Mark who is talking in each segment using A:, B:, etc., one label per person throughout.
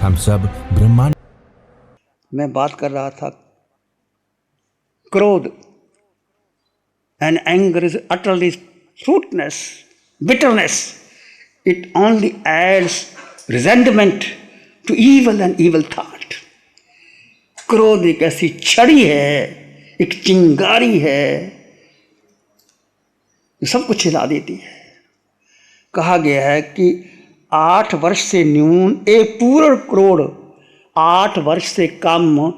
A: हम सब ब्रह्मांड।
B: मैं बात कर रहा था क्रोध and anger is utterly fruitless, bitterness. It only adds resentment to evil and evil thought. क्रोध एक ऐसी छड़ी है, एक चिंगारी है जो सब कुछ हिला देती है। कहा गया है कि 8 वर्ष से न्यून एक पूर्व करोड़, 8 वर्ष से कम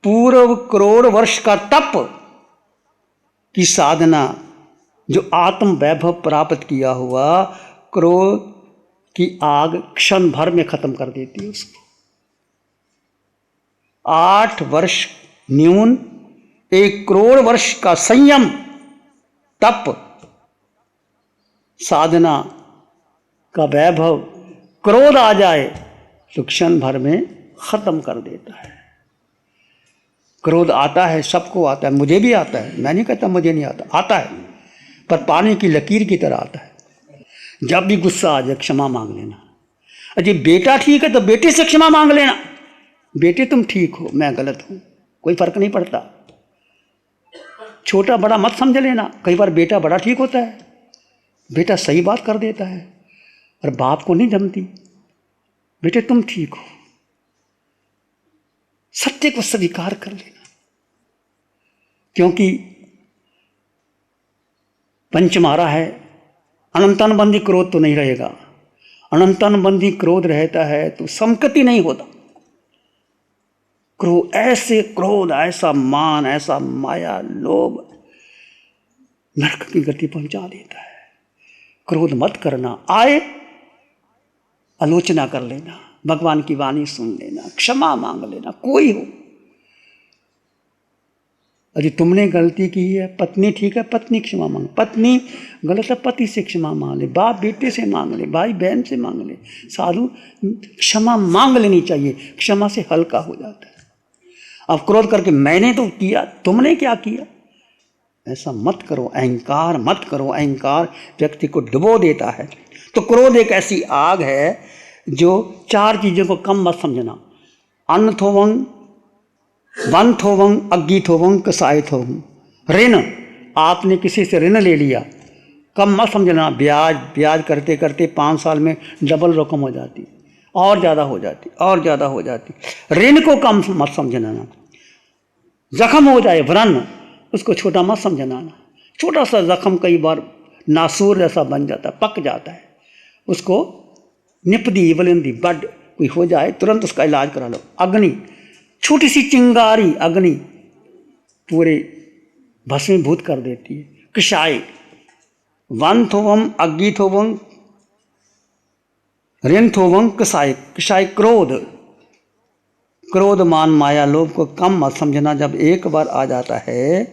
B: पूर्व करोड़ वर्ष का तप की साधना जो आत्म वैभव प्राप्त किया हुआ क्रोध की आग क्षण भर में खत्म कर देती है उसको। 8 वर्ष न्यून 1 करोड़ वर्ष का संयम तप साधना का वैभव क्रोध आ जाए तो क्षण भर में खत्म कर देता है। क्रोध आता है, सबको आता है, मुझे भी आता है, मैं नहीं कहता मुझे नहीं आता, आता है, पर पानी की लकीर की तरह आता है। जब भी गुस्सा आ जाए क्षमा मांग लेना। अजी बेटा ठीक है तो बेटे से क्षमा मांग लेना, बेटे तुम ठीक हो मैं गलत हूं, कोई फर्क नहीं पड़ता। छोटा बड़ा मत समझ लेना, कई बार बेटा बड़ा ठीक होता है, बेटा सही बात कर देता है, और बाप को नहीं जमती, बेटे तुम ठीक हो। सत्य को स्वीकार कर लेना, क्योंकि पंचमारा है, अनंतानुबंधी क्रोध तो नहीं रहेगा। अनंतानुबंधी क्रोध रहता है तो संकति नहीं होता। क्रोध ऐसा मान, ऐसा माया लोभ नरक की गति पहुंचा देता है। क्रोध मत करना, आए आलोचना कर लेना, भगवान की वाणी सुन लेना, क्षमा मांग लेना, कोई हो। अरे तुमने गलती की है, पत्नी ठीक है पत्नी क्षमा मांग, पत्नी गलत है पति से क्षमा मांग ले, बाप बेटे से मांग ले, भाई बहन से मांग ले, साधु क्षमा मांग लेनी चाहिए, क्षमा से हल्का हो जाता है। अब क्रोध करके मैंने तो किया, तुमने क्या किया, ऐसा मत करो। अहंकार मत करो, अहंकार व्यक्ति को डुबो देता है। तो क्रोध एक ऐसी आग है जो 4 चीज़ों को कम मत समझना। अन्न थोवंग, वन थोवंग, अग्गी थोवंग, कसाय थोवंग। ऋण, आपने किसी से ऋण ले लिया, कम मत समझना। ब्याज करते करते 5 साल में डबल रकम हो जाती, और ज़्यादा हो जाती, और ज़्यादा हो जाती। ऋण को कम मत समझना। जख्म हो जाए व्रण, उसको छोटा मत समझना। छोटा सा जख्म कई बार नासूर जैसा बन जाता है, पक जाता है, उसको निपदी वलिंदी बड कोई हो जाए तुरंत उसका इलाज करा लो। अग्नि, छोटी सी चिंगारी अग्नि पूरे भस्मीभूत कर देती है। कषाय, वन थोवम, अग्गी थोवम, ऋण थोवम, कषाय। कषाय क्रोध, क्रोध मान माया लोभ को कम मत समझना। जब एक बार आ जाता है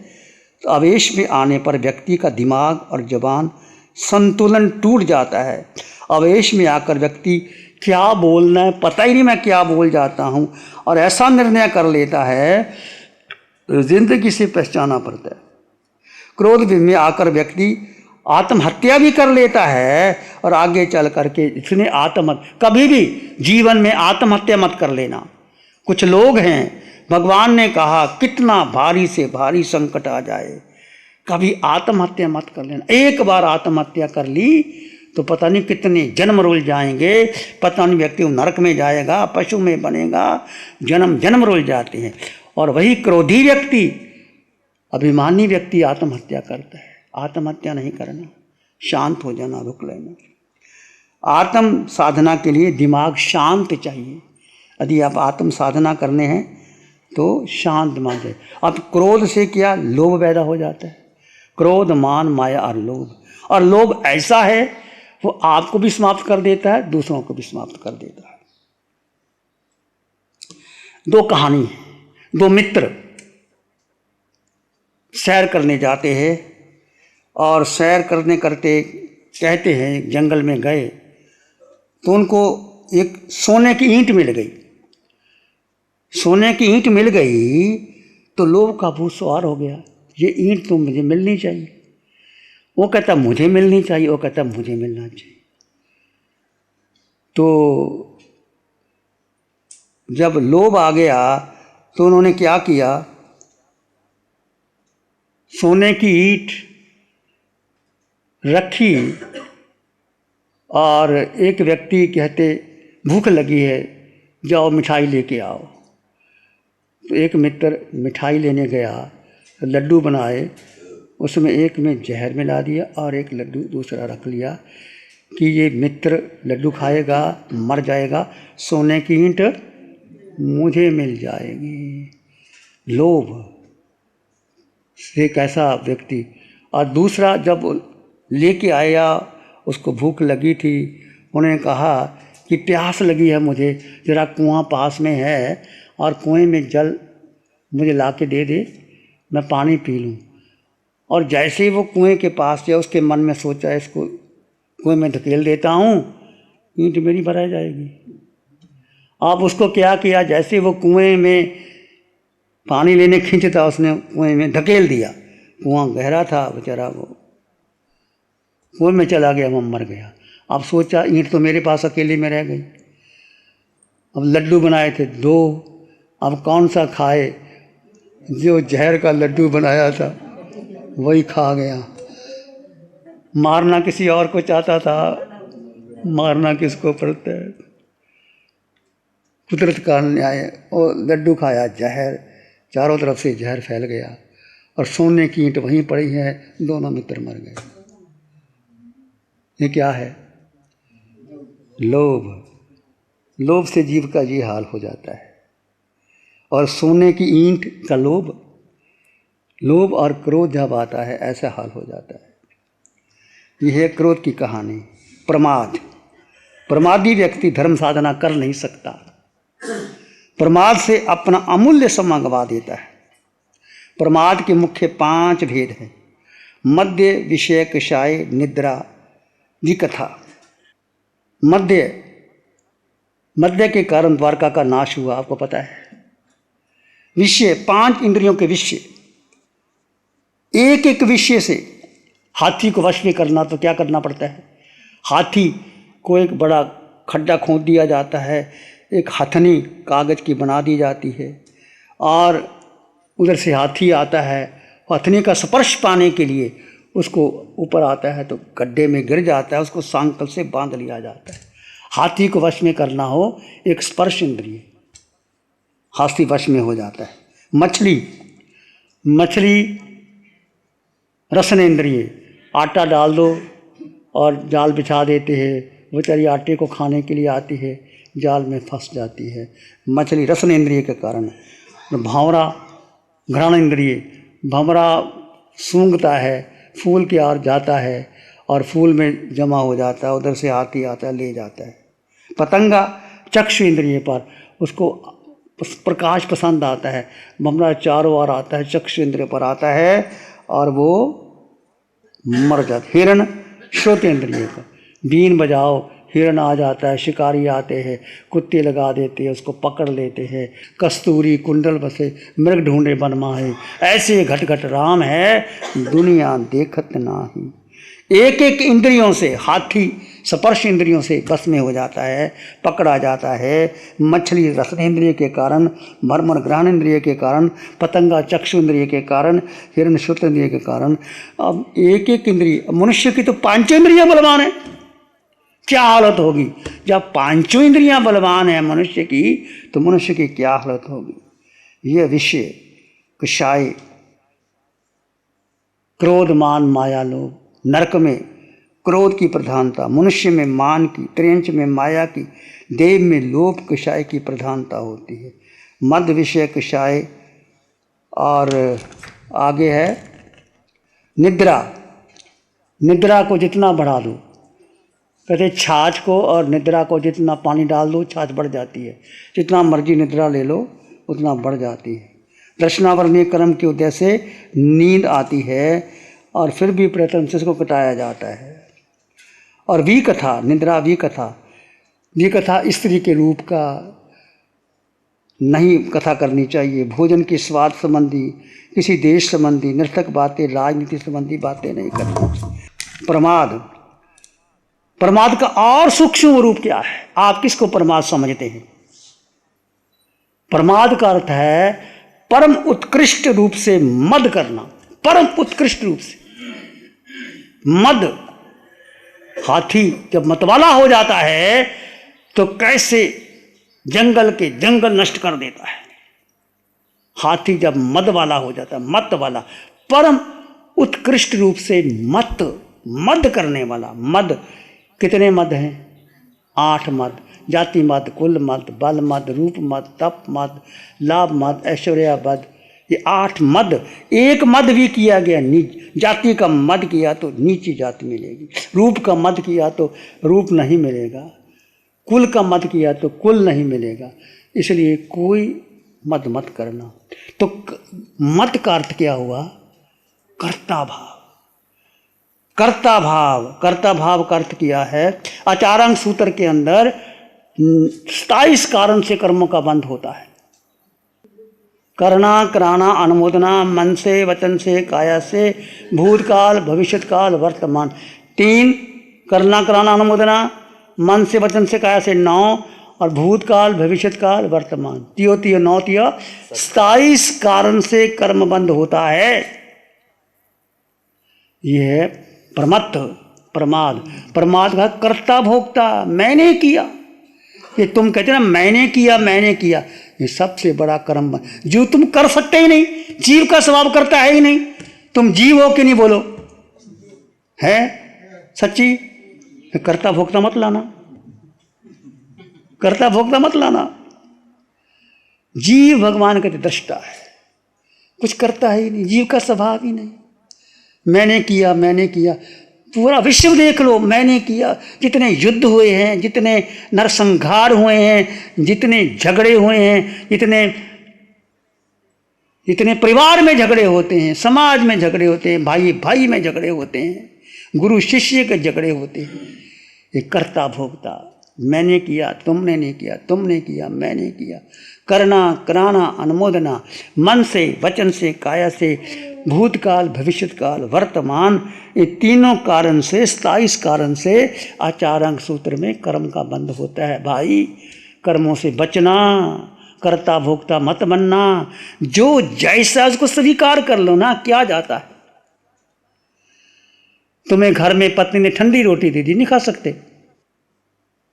B: तो आवेश में आने पर व्यक्ति का दिमाग और जुबान संतुलन टूट जाता है। आवेश में आकर व्यक्ति क्या बोलना है पता ही नहीं, मैं क्या बोल जाता हूँ, और ऐसा निर्णय कर लेता है जिंदगी से पहचाना पड़ता है। क्रोध में आकर व्यक्ति आत्महत्या भी कर लेता है, और आगे चल करके इसने कभी भी जीवन में आत्महत्या मत कर लेना। कुछ लोग हैं, भगवान ने कहा कितना भारी से भारी संकट आ जाए, कभी आत्महत्या मत कर लेना। एक बार आत्महत्या कर ली तो पता नहीं कितने जन्म रुल जाएंगे, पता नहीं व्यक्ति नरक में जाएगा, पशु में बनेगा, जन्म जन्म रुल जाते हैं। और वही क्रोधी व्यक्ति, अभिमानी व्यक्ति आत्महत्या करता है। आत्महत्या नहीं करना, शांत हो जाना, रुक लेना। आत्म साधना के लिए दिमाग शांत चाहिए। यदि आप आत्म साधना करने हैं तो शांत दिमाग है। अब क्रोध से क्या लोभ पैदा हो जाता है, क्रोध मान माया और लोभ। और लोभ ऐसा है वो आपको भी समाप्त कर देता है, दूसरों को भी समाप्त कर देता है। 2 कहानी, 2 मित्र सैर करने जाते हैं, और सैर करने करते कहते हैं जंगल में गए तो उनको एक सोने की ईंट मिल गई। सोने की ईंट मिल गई तो लोभ का भूत सवार हो गया, ये ईंट तो मुझे मिलनी चाहिए। वो कहता मुझे मिलनी चाहिए, वो कहता मुझे मिलना चाहिए। तो जब लोभ आ गया तो उन्होंने क्या किया, सोने की ईंट रखी और एक व्यक्ति कहते भूख लगी है, जाओ मिठाई लेके आओ। तो एक मित्र मिठाई लेने गया, लड्डू बनाए, उसमें एक में जहर मिला दिया और एक लड्डू दूसरा रख लिया कि ये मित्र लड्डू खाएगा मर जाएगा, सोने की ईंट मुझे मिल जाएगी। लोभ से कैसा व्यक्ति। और दूसरा जब लेके आया, उसको भूख लगी थी, उन्होंने कहा कि प्यास लगी है मुझे, ज़रा कुआं पास में है और कुएं में जल मुझे ला के दे दे, मैं पानी पी लूँ। और जैसे ही वो कुएं के पास गया, उसके मन में सोचा इसको कुएं में धकेल देता हूँ, ईंट मेरी भरा जाएगी। अब उसको क्या किया, जैसे वो कुएं में पानी लेने खींचता, उसने कुएं में धकेल दिया। कुआं गहरा था, बेचारा वो कुएं में चला गया, वो मर गया। अब सोचा ईंट तो मेरे पास अकेले में रह गई। अब लड्डू बनाए थे 2, अब कौन सा खाए, जो जहर का लड्डू बनाया था वही खा गया। मारना किसी और को चाहता था, मारना किसको पड़ता है, कुदरत का न्याय। और लड्डू खाया, जहर, चारों तरफ से जहर फैल गया और सोने की ईंट वहीं पड़ी है, दोनों मित्र मर गए। ये क्या है, लोभ। लोभ से जीव का ये हाल हो जाता है। और सोने की ईंट का लोभ, लोभ और क्रोध जब आता है ऐसा हाल हो जाता है। यह है क्रोध की कहानी। प्रमाद, प्रमादी व्यक्ति धर्म साधना कर नहीं सकता, प्रमाद से अपना अमूल्य समय गंवा देता है। प्रमाद के मुख्य 5 भेद हैं। मद्य, विषय, कषाय, निद्रा, विकथा। मद्य के कारण द्वारका का नाश हुआ, आपको पता है। विषय, 5 इंद्रियों के विषय, एक एक विषय से हाथी को वश में करना तो क्या करना पड़ता है, हाथी को एक बड़ा खड्डा खोद दिया जाता है, एक हथनी कागज की बना दी जाती है और उधर से हाथी आता है, हथनी का स्पर्श पाने के लिए उसको ऊपर आता है तो गड्ढे में गिर जाता है, उसको सांकल से बांध लिया जाता है। हाथी को वश में करना हो, एक स्पर्श इंद्रिय, हाथी वश में हो जाता है। मछली रसन इंद्रिय, आटा डाल दो और जाल बिछा देते हैं, बेचारी आटे को खाने के लिए आती है, जाल में फंस जाती है, मछली रसन इंद्रिय के कारण। भंवरा घ्राण इंद्रिय, भंवरा सूंघता है, फूल की ओर जाता है और फूल में जमा हो जाता है, उधर से हाथी आता है ले जाता है। पतंगा चक्षु इंद्रिय पर, उसको प्रकाश पसंद आता है, भंवरा चारों ओर आता है, चक्षु इंद्रिय पर आता है और वो मर जाता। हिरण श्रोत इंद्रिय का, बीन बजाओ हिरण आ जाता है, शिकारी आते हैं, कुत्ते लगा देते हैं, उसको पकड़ लेते हैं। कस्तूरी कुंडल बसे मृग ढूंढे वन माहे, ऐसे घट घट राम है दुनिया देखत नाही। एक एक इंद्रियों से, हाथी स्पर्श इंद्रियों से बस में हो जाता है, पकड़ा जाता है। मछली रसन इंद्रिय के कारण, भ्रमर ग्रहण इंद्रिय के कारण, पतंगा चक्षु इंद्रिय के कारण, हिरण श्रोत इंद्रिय के कारण। अब एक एक इंद्रिय, मनुष्य की तो 5 इंद्रियां बलवान है, क्या हालत होगी जब 5 इंद्रियां बलवान है मनुष्य की, तो मनुष्य की क्या हालत होगी। यह विषय, कषाय, क्रोध, मान, माया, लोभ। नरक में क्रोध की प्रधानता, मनुष्य में मान की, त्रियंच में माया की, देव में लोभ कषाय की प्रधानता होती है। मद, विषय, कषाय और आगे है निद्रा। निद्रा को जितना बढ़ा दो, कहते छाछ को और निद्रा को जितना पानी डाल दो छाछ बढ़ जाती है, जितना मर्जी निद्रा ले लो उतना बढ़ जाती है। दर्शनावरणीय कर्म के उद्देश्य से नींद आती है और फिर भी प्रयत्न से इसको कटाया जाता है। और विकथा, निद्रा विकथा, विकथा स्त्री के रूप का नहीं कथा करनी चाहिए। भोजन के स्वाद संबंधी, किसी देश संबंधी, नृतक बातें, राजनीति संबंधी बातें नहीं करनी। प्रमाद, प्रमाद का और सूक्ष्म रूप क्या है, आप किसको प्रमाद समझते हैं। प्रमाद का अर्थ है परम उत्कृष्ट रूप से मद करना, परम उत्कृष्ट रूप से मद। हाथी जब मतवाला हो जाता है तो कैसे जंगल के जंगल नष्ट कर देता है। हाथी जब मद वाला हो जाता है, मत वाला, परम उत्कृष्ट रूप से मद करने वाला। मद कितने मद हैं? 8 मद। जाति मद, कुल मद, बल मद, रूप मद, तप मद, लाभ मद, ऐश्वर्या मद, ये 8 मद। एक मद भी किया गया नीच, जाति का मद किया तो नीची जाति मिलेगी, रूप का मद किया तो रूप नहीं मिलेगा, कुल का मद किया तो कुल नहीं मिलेगा। इसलिए कोई मद मत करना। तो मत का अर्थ क्या हुआ? कर्ता भाव। कर्ता भाव, कर्ता भाव का अर्थ किया है आचारांग सूत्र के अंदर 27 कारण से कर्मों का बंध होता है। करना, कराना, अनुमोदना, मन से, वचन से, काया से, भूतकाल, भविष्यकाल, वर्तमान। 3 करना, कराना, अनुमोदना, मन से, वचन से, काया से 9, और भूतकाल, भविष्यकाल, वर्तमान, 9 27 कारण से कर्म बंध होता है। यह है प्रमत्त, प्रमाद। प्रमाद का कर्ता भोक्ता, मैंने किया। ये तुम कहते ना मैंने किया, मैंने किया, ये सबसे बड़ा कर्म जो तुम कर सकते ही नहीं। जीव का स्वभाव करता है ही नहीं। तुम जीव हो कि नहीं बोलो? है सच्ची? कर्ता भोक्ता मत लाना, कर्ता भोक्ता मत लाना। जीव भगवान का दृष्टा है, कुछ करता ही नहीं, जीव का स्वभाव ही नहीं। मैंने किया, मैंने किया, पूरा विश्व देख लो, मैंने किया। जितने युद्ध हुए हैं, जितने नरसंहार हुए हैं, जितने झगड़े हुए हैं, जितने परिवार में झगड़े होते हैं, समाज में झगड़े होते हैं, भाई भाई में झगड़े होते हैं, गुरु शिष्य के झगड़े होते हैं, ये कर्ता भोक्ता। मैंने किया, तुमने नहीं किया, तुमने किया, मैंने किया। करना, कराना, अनुमोदना, मन से, वचन से, काया से, भूतकाल, भविष्यकाल, वर्तमान, ये तीनों कारण से, 27 कारण से आचारांग सूत्र में कर्म का बंध होता है। भाई कर्मों से बचना, कर्ता भोक्ता मत बनना। जो जैसा उसको स्वीकार कर लो ना, क्या जाता है। तुम्हें घर में पत्नी ने ठंडी रोटी दे दी, नहीं खा सकते,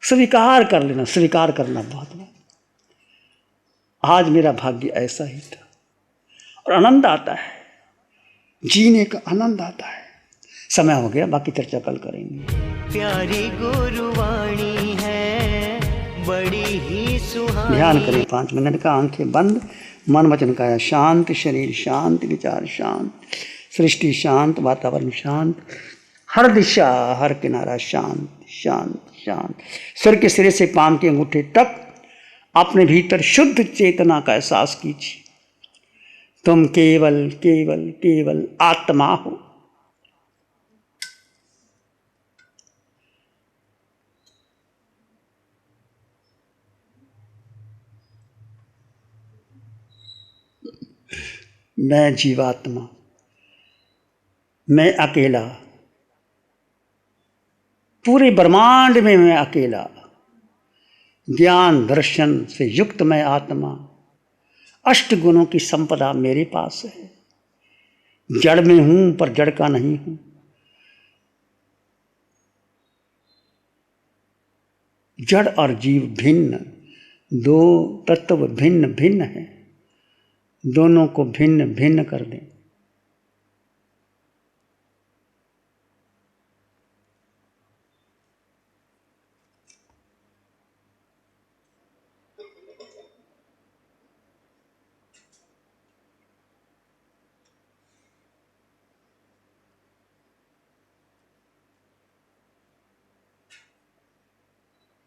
B: स्वीकार कर लेना। स्वीकार करना बहुत बड़ा। आज मेरा भाग्य ऐसा ही था, और आनंद आता है, जीने का आनंद आता है। समय हो गया, बाकी चर्चा कल करेंगे।
A: प्यारी गुरुवाणी है, बड़ी ही सुहानी।
B: ध्यान करें 5 मिनट का, आंखें बंद, मन वचन काया शांत, शरीर शांत, विचार शांत, सृष्टि शांत, वातावरण शांत, हर दिशा, हर किनारा शांत शांत शांत। सिर के सिरे से पांव के अंगूठे तक अपने भीतर शुद्ध चेतना का एहसास कीजिए। तुम केवल केवल केवल आत्मा हो। मैं जीवात्मा, मैं अकेला, पूरे ब्रह्मांड में मैं अकेला। ज्ञान दर्शन से युक्त मैं आत्मा, 8 गुणों की संपदा मेरे पास है। जड़ में हूं पर जड़ का नहीं हूं। जड़ और जीव भिन्न, 2 तत्व भिन्न भिन्न हैं। दोनों को भिन्न भिन्न कर दें।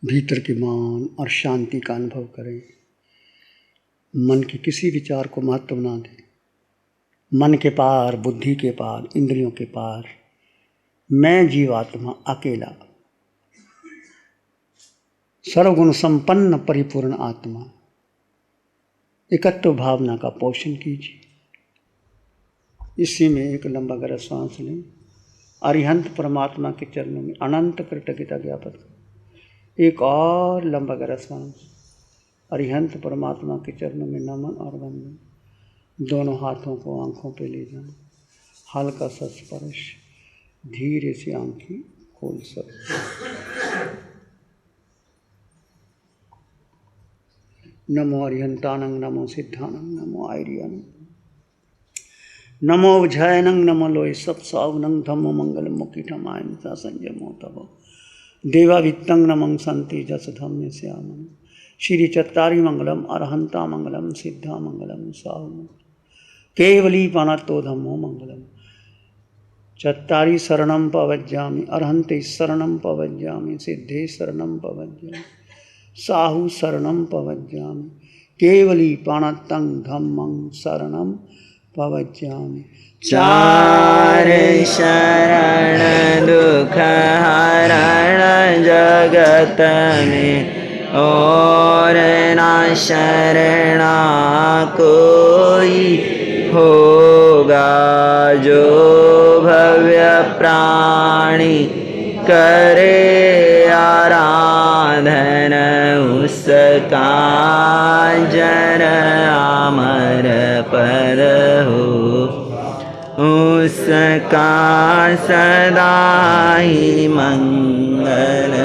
B: भीतर के मान और शांति का अनुभव करें। मन के किसी विचार को महत्व ना दें। मन के पार, बुद्धि के पार, इंद्रियों के पार मैं जीवात्मा अकेला, सर्वगुण संपन्न परिपूर्ण आत्मा। एकत्व भावना का पोषण कीजिए। इसी में एक लंबा गहरा सांस लें। अरिहंत परमात्मा के चरणों में अनंत कृतज्ञता ज्ञापन करें। एक और लंबा गहरा सांस, अरिहंत परमात्मा के चरणों में नमन और वंदन। दोनों हाथों को आंखों पे ले जाएं, हल्का सा स्पर्श, धीरे से आंखें खोल सकते। नमो अरिहंतानंग, नमो सिद्धानंग, नमो आर्यानंग, नमो विजयनंग, नमो लोय सत्सावनंग, धम्मो मंगल मुकीटमाय सा संयमो तब देवावित्तंग नमं संति जस धम्य श्यामं। श्री चत्तारी मंगलम, अरहंता मंगलम, सिद्धा मंगलम, साहु केवली पाणत्तो धम्मो मंगलम। चत्तारी शरणं पवज्जामि, अरहंते शरणं पवज्जामि, सिद्धे शरणं पवज्जामि, साहु शरणं पवज्जामि, केवली पाणत्तं धम्मं शरणं पवज्जामि।
C: चार शरण दुख हरण जगत में, और ना शरणा कोई होगा। जो भव्य प्राणी करे आराधन, उसका जन अमर पद हो, उसका सदा ही मंगल।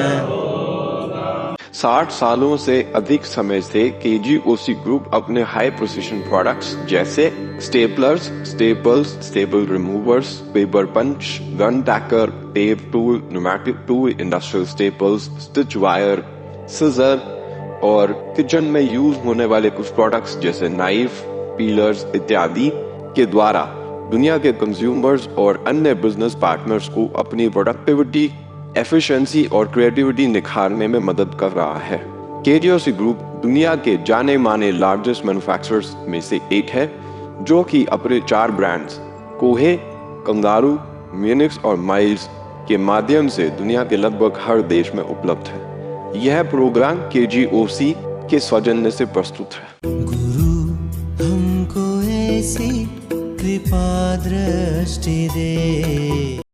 D: 60 सालों से अधिक समय से KGOC ग्रुप अपने हाई प्रोसिशन प्रोडक्ट्स जैसे staplers, staples, staple removers, paper punch, gun tacker, tape tool, pneumatic tool, industrial staples, stitch wire, scissor और किचन में यूज होने वाले कुछ प्रोडक्ट्स जैसे नाइफ, पीलर्स इत्यादि के द्वारा दुनिया के कंज्यूमर्स और अन्य बिजनेस पार्टनर्स को अपनी प्रोडक्टिविटी, एफिशिएंसी और क्रिएटिविटी निखारने में मदद कर रहा है। KGOC ग्रुप दुनिया के जाने माने लार्जेस्ट मैन्युफैक्चरर्स में से एक है, जो कि अपने 4 ब्रांड्स कोहे, कंगारू, म्यूनिक्स और माइल्स के माध्यम से दुनिया के लगभग हर देश में उपलब्ध है। यह प्रोग्राम KGOC के सौजन्य से प्रस्तुत है।
A: गुरु हमको ऐसी कृपा दृष्टि दे।